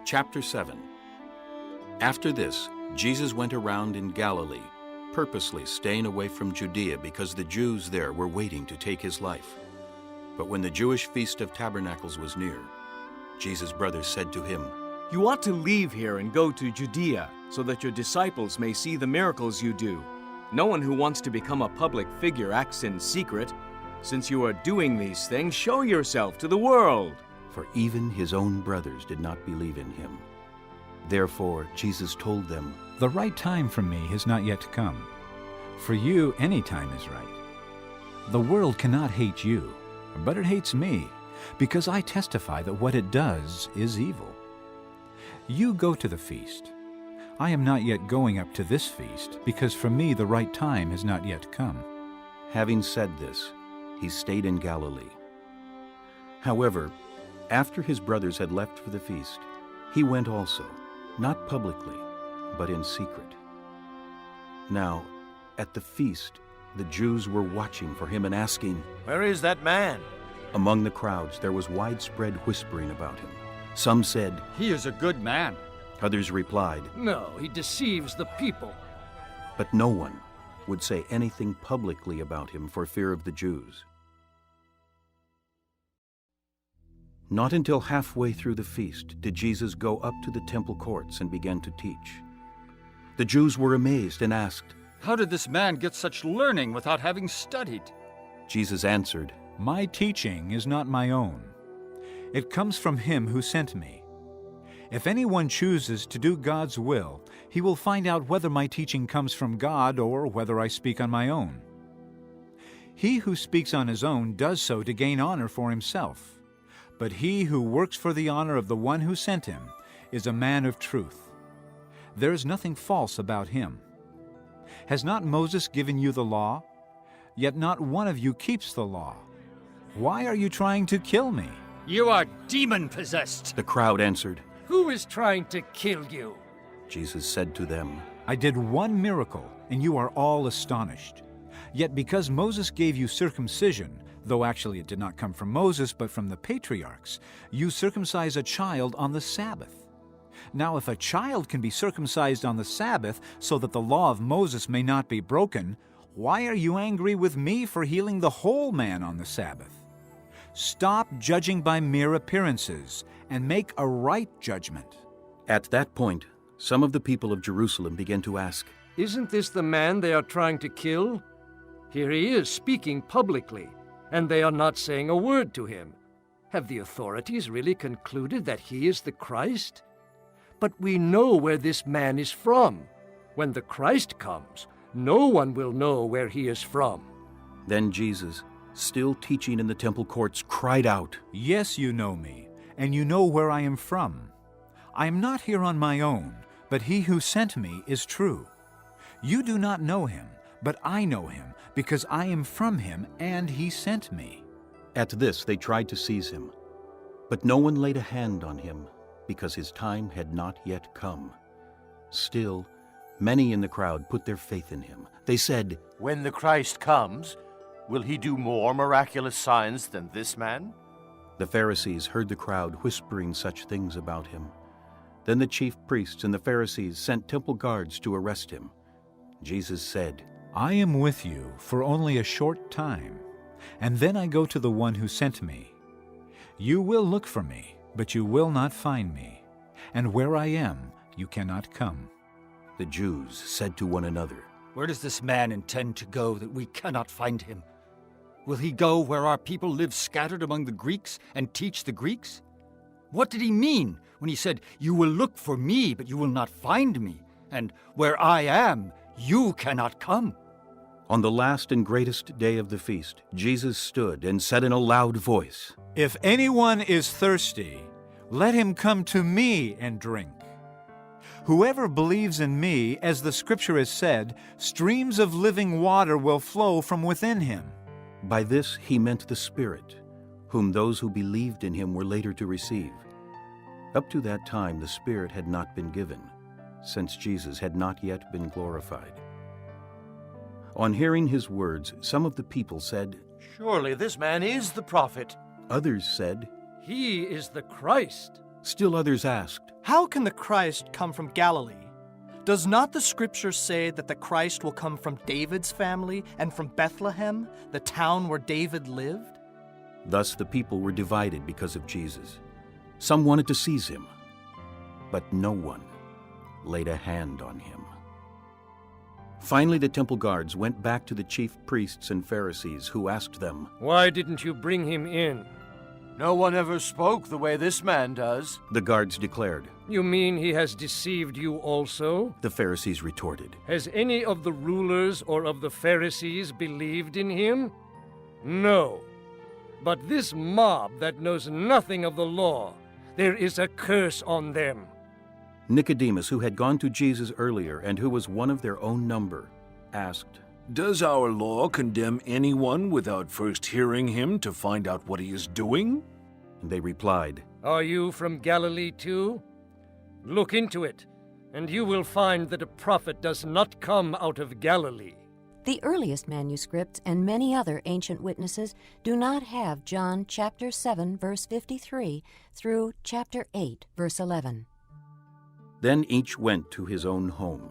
Chapter 7. After this, Jesus went around in Galilee, purposely staying away from Judea because the Jews there were waiting to take his life. But when the Jewish feast of Tabernacles was near, Jesus' brothers said to him, "You ought to leave here and go to Judea, so that your disciples may see the miracles you do. No one who wants to become a public figure acts in secret. Since you are doing these things, show yourself to the world." For even his own brothers did not believe in him. Therefore Jesus told them, "The right time for me has not yet come. For you, any time is right. The world cannot hate you, but it hates me, because I testify that what it does is evil. You go to the feast. I am not yet going up to this feast, because for me the right time has not yet come." Having said this, he stayed in Galilee. However, after his brothers had left for the feast, he went also, not publicly, but in secret. Now, at the feast, the Jews were watching for him and asking, "Where is that man?" Among the crowds there was widespread whispering about him. Some said, "He is a good man." Others replied, "No, he deceives the people." but no one would say anything publicly about him for fear of the Jews. Not until halfway through the feast did Jesus go up to the temple courts and began to teach. The Jews were amazed and asked, "How did this man get such learning without having studied?" Jesus answered, My teaching is not my own. It comes from him who sent me. If anyone chooses to do God's will, he will find out whether my teaching comes from God or whether I speak on my own. He who speaks on his own does so to gain honor for himself. But he who works for the honor of the one who sent him is a man of truth. There is nothing false about him. Has not Moses given you the law? Yet not one of you keeps the law. Why are you trying to kill me? You are demon-possessed. The crowd answered. Who is trying to kill you? Jesus said to them, I did one miracle, and you are all astonished. Yet because Moses gave you circumcision, though actually it did not come from Moses but from the patriarchs, you circumcise a child on the Sabbath. Now if a child can be circumcised on the Sabbath so that the law of Moses may not be broken, why are you angry with me for healing the whole man on the Sabbath? Stop judging by mere appearances and make a right judgment. At that point, some of the people of Jerusalem began to ask, Isn't this the man they are trying to kill? Here he is speaking publicly, and they are not saying a word to him. Have the authorities really concluded that he is the Christ? But we know where this man is from. When the Christ comes, no one will know where he is from. Then Jesus, still teaching in the temple courts, cried out, Yes, you know me, and you know where I am from. I am not here on my own, but he who sent me is true. You do not know him, but I know him, because I am from him, and he sent me. At this they tried to seize him, but no one laid a hand on him, because his time had not yet come. Still, many in the crowd put their faith in him. They said, "When the Christ comes, will he do more miraculous signs than this man?" The Pharisees heard the crowd whispering such things about him. Then the chief priests and the Pharisees sent temple guards to arrest him. Jesus said, I am with you for only a short time, and then I go to the one who sent me. You will look for me, but you will not find me, and where I am, you cannot come. The Jews said to one another, Where does this man intend to go that we cannot find him? Will he go where our people live scattered among the Greeks and teach the Greeks? What did he mean when he said, You will look for me, but you will not find me, and where I am, you cannot come? On the last and greatest day of the feast, Jesus stood and said in a loud voice, If anyone is thirsty, let him come to me and drink. Whoever believes in me, as the Scripture has said, streams of living water will flow from within him. By this he meant the Spirit, whom those who believed in him were later to receive. Up to that time the Spirit had not been given, since Jesus had not yet been glorified. On hearing his words, some of the people said, "Surely this man is the prophet." Others said, He is the Christ. Still others asked, How can the Christ come from Galilee? Does not the Scripture say that the Christ will come from David's family and from Bethlehem, the town where David lived? Thus the people were divided because of Jesus. Some wanted to seize him, but no one laid a hand on him. Finally, the temple guards went back to the chief priests and Pharisees, who asked them, Why didn't you bring him in? No one ever spoke the way this man does. The guards declared. You mean he has deceived you also? The Pharisees retorted, Has any of the rulers or of the Pharisees believed in him? No. But this mob that knows nothing of the law, there is a curse on them. Nicodemus, who had gone to Jesus earlier and who was one of their own number, asked, Does our law condemn anyone without first hearing him to find out what he is doing? And they replied, Are you from Galilee too? Look into it, and you will find that a prophet does not come out of Galilee. The earliest manuscripts and many other ancient witnesses do not have John chapter 7, verse 53 through chapter 8, verse 11. Then each went to his own home.